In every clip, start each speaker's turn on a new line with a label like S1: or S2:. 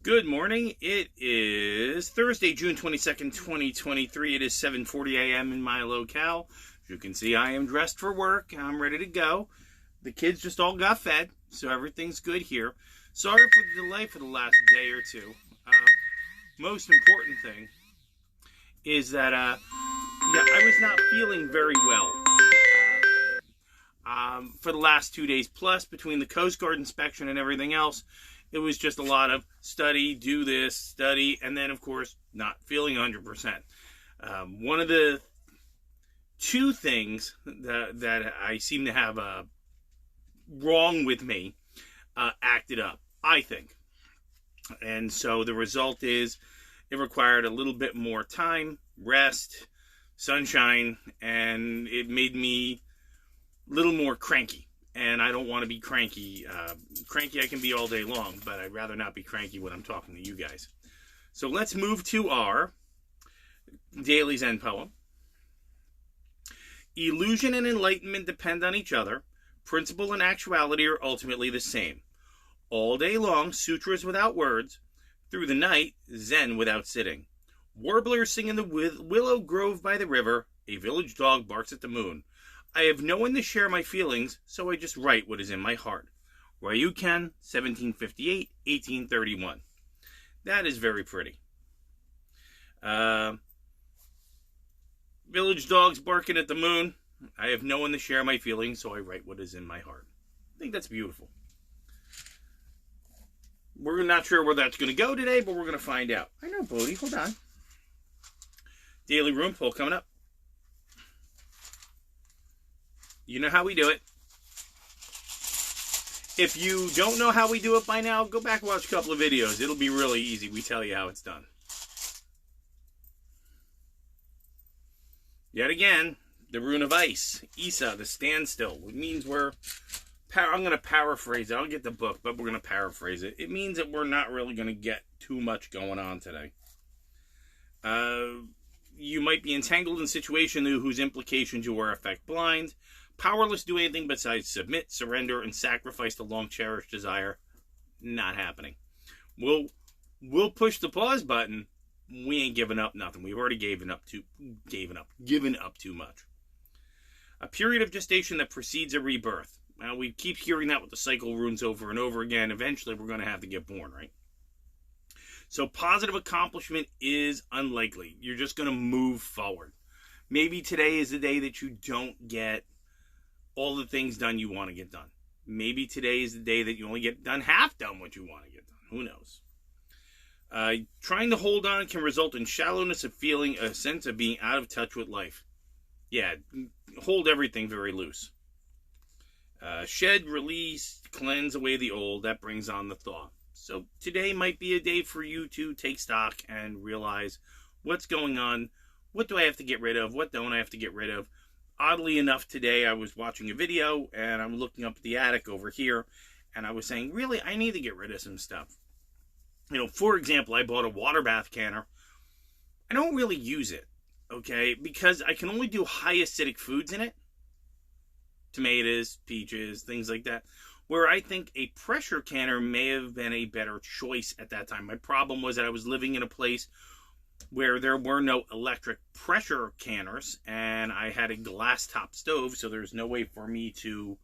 S1: Good morning. It is Thursday, June 22nd, 2023. It is 7:40 a.m. in my locale. As you can see, I am dressed for work. I'm ready to go. The kids just all got fed, so everything's good here. Sorry for the delay for the last day or two. Most important thing is that, I was not feeling very well. For the last 2 days plus, between the Coast Guard inspection and everything else, it was just a lot of study, do this, study, and then, of course, not feeling 100%. One of the two things that I seem to have wrong with me acted up, I think. And so the result is it required a little bit more time, rest, sunshine, and it made me a little more cranky. And I don't want to be cranky. Cranky I can be all day long, but I'd rather not be cranky when I'm talking to you guys. So let's move to our daily Zen poem. Illusion and enlightenment depend on each other. Principle and actuality are ultimately the same. All day long, sutras without words. Through the night, Zen without sitting. Warblers sing in the willow grove by the river. A village dog barks at the moon. I have no one to share my feelings, so I just write what is in my heart. Ryuken, 1758, 1831. That is very pretty. Village dogs barking at the moon. I have no one to share my feelings, so I write what is in my heart. I think that's beautiful. We're not sure where that's going to go today, but we're going to find out. I know, Bodie. Hold on. Daily Room Poll coming up. You know how we do it. If you don't know how we do it by now, go back and watch a couple of videos. It'll be really easy. We tell you how it's done. Yet again, the rune of ice. Isa, the standstill. It means I'm going to paraphrase it. I'll get the book, but we're going to paraphrase it. It means that we're not really going to get too much going on today. You might be entangled in a situation whose implications you are affect blind. Powerless to do anything besides submit, surrender, and sacrifice the long-cherished desire. Not happening. We'll push the pause button. We ain't giving up nothing. We've already given up too much. A period of gestation that precedes a rebirth. Now, we keep hearing that with the cycle runes over and over again. Eventually, we're going to have to get born, right? So positive accomplishment is unlikely. You're just going to move forward. Maybe today is the day that you don't get all the things done you want to get done. Maybe today is the day that you only get half done what you want to get done. Who knows? Trying to hold on can result in shallowness of feeling, a sense of being out of touch with life. Yeah, hold everything very loose. Shed, release, cleanse away the old. That brings on the thaw. So today might be a day for you to take stock and realize what's going on. What do I have to get rid of? What don't I have to get rid of? Oddly enough, today I was watching a video and I'm looking up at the attic over here and I was saying, really, I need to get rid of some stuff. For example, I bought a water bath canner. I don't really use it, okay, because I can only do high acidic foods in it. Tomatoes, peaches, things like that. Where I think a pressure canner may have been a better choice at that time. My problem was that I was living in a place where there were no electric pressure canners, and I had a glass top stove, so there's no way for me to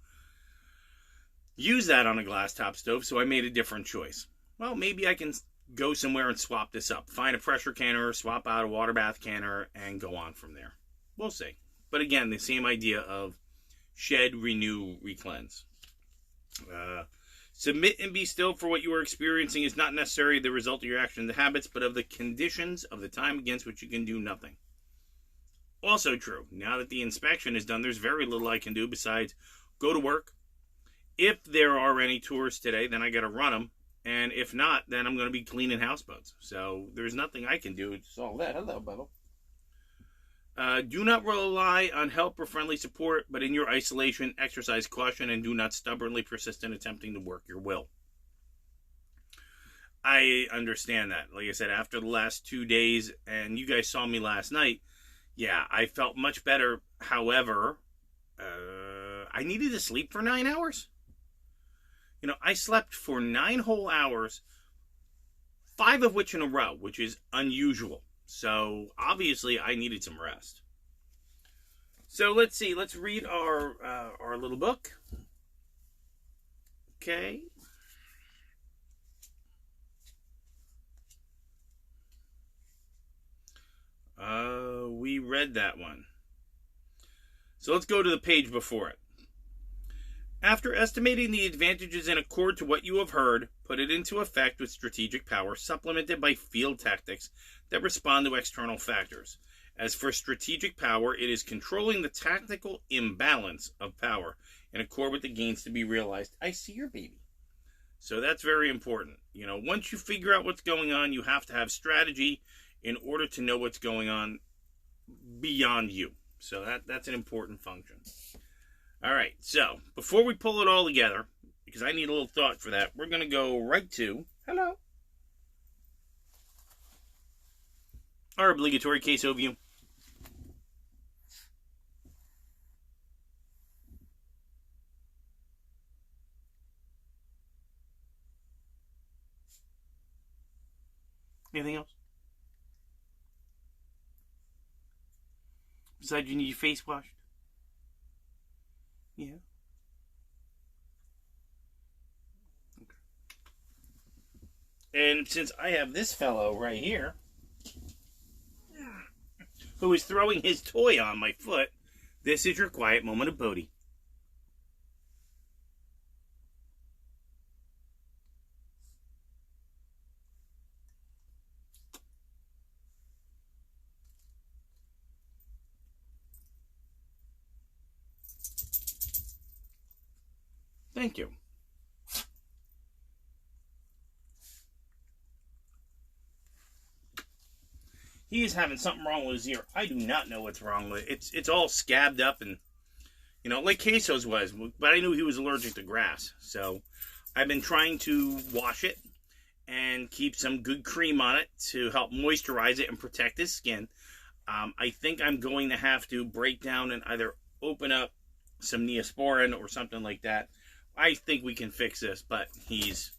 S1: use that on a glass top stove, so I made a different choice. Well, maybe I can go somewhere and swap this up. Find a pressure canner, swap out a water bath canner, and go on from there. We'll see. But again, the same idea of shed, renew, recleanse. Submit and be still for what you are experiencing is not necessarily the result of your actions and habits, but of the conditions of the time against which you can do nothing. Also true. Now that the inspection is done, there's very little I can do besides go to work. If there are any tours today, then I got to run them. And if not, then I'm going to be cleaning houseboats. So there's nothing I can do to solve that. Hello, Bubba. Do not rely on help or friendly support, but in your isolation, exercise caution and do not stubbornly persist in attempting to work your will. I understand that. Like I said, after the last 2 days, and you guys saw me last night, yeah, I felt much better. However, I needed to sleep for 9 hours. You know, I slept for 9 whole hours 5 of which in a row, which is unusual. So obviously I needed some rest. So let's see. Let's read our little book. Okay. We read that one. So let's go to the page before it. After estimating the advantages in accord to what you have heard, put it into effect with strategic power, supplemented by field tactics that respond to external factors. As for strategic power, it is controlling the tactical imbalance of power in accord with the gains to be realized. I see your baby. So that's very important. You know, once you figure out what's going on, you have to have strategy in order to know what's going on beyond you. So that's an important function. All right, so before we pull it all together, because I need a little thought for that, we're going to go right to, hello, our obligatory case overview. Anything else? Besides, you need your face washed? Yeah. Okay. And since I have this fellow right here, who is throwing his toy on my foot, this is your quiet moment of Bodhi. Thank you. He is having something wrong with his ear. I do not know what's wrong with it. It's all scabbed up and, you know, like Queso's was. But I knew he was allergic to grass. So I've been trying to wash it and keep some good cream on it to help moisturize it and protect his skin. I think I'm going to have to break down and either open up some Neosporin or something like that. I think we can fix this, but he's,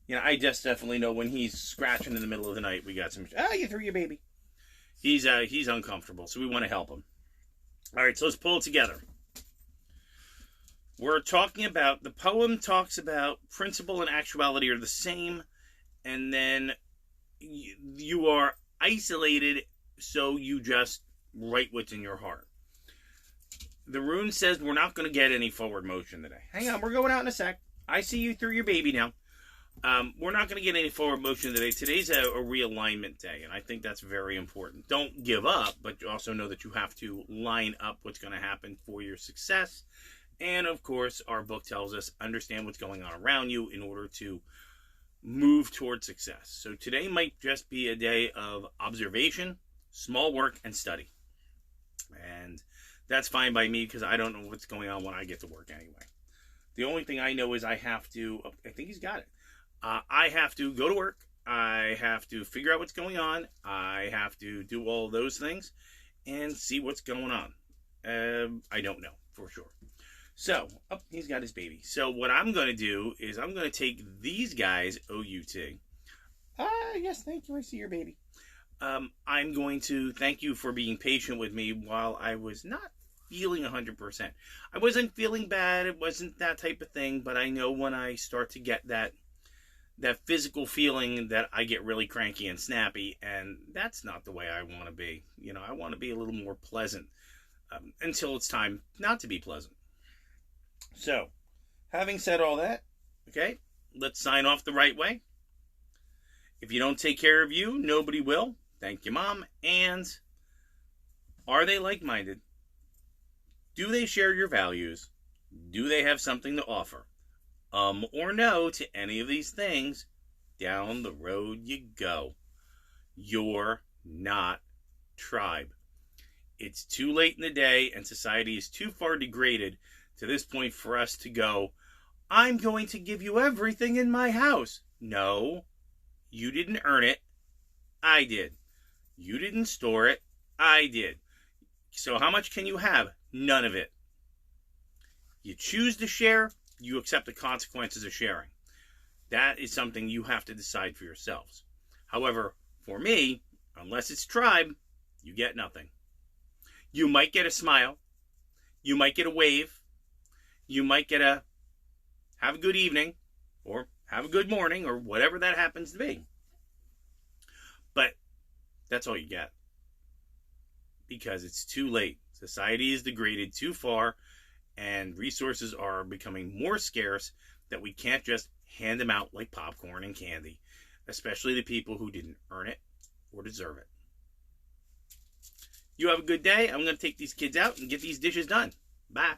S1: you know, I just definitely know when he's scratching in the middle of the night, we got some, you threw your baby. He's uncomfortable, so we want to help him. All right, so let's pull it together. We're talking about, the poem talks about principle and actuality are the same, and then you are isolated, so you just write what's in your heart. The rune says we're not going to get any forward motion today. Hang on, we're going out in a sec. I see you through your baby now. We're not going to get any forward motion today. Today's a realignment day, and I think that's very important. Don't give up, but you also know that you have to line up what's going to happen for your success. And, of course, our book tells us understand what's going on around you in order to move toward success. So today might just be a day of observation, small work, and study. And that's fine by me because I don't know what's going on when I get to work anyway. The only thing I know is I have to, I think he's got it. I have to go to work. I have to figure out what's going on. I have to do all those things and see what's going on. I don't know for sure. So, he's got his baby. So what I'm going to do is I'm going to take these guys, O-U-T. Yes, thank you. I see your baby. I'm going to thank you for being patient with me while I was not feeling 100%. I wasn't feeling bad. It wasn't that type of thing, but I know when I start to get that physical feeling that I get really cranky and snappy, and that's not the way I want to be. You know, I want to be a little more pleasant until it's time not to be pleasant. So, having said all that, okay, let's sign off the right way. If you don't take care of you, nobody will. Thank you, Mom. And are they like-minded? Do they share your values? Do they have something to offer? Or no to any of these things? Down the road you go. You're not tribe. It's too late in the day, and society is too far degraded to this point for us to go, I'm going to give you everything in my house. No, you didn't earn it. I did. You didn't store it. I did. So how much can you have? None of it. You choose to share, you accept the consequences of sharing. That is something you have to decide for yourselves. However, for me, unless it's tribe, you get nothing. You might get a smile. You might get a wave. You might get a have a good evening or have a good morning or whatever that happens to be. But that's all you get. Because it's too late. Society is degraded too far and resources are becoming more scarce that we can't just hand them out like popcorn and candy, especially the people who didn't earn it or deserve it. You have a good day. I'm going to take these kids out and get these dishes done. Bye.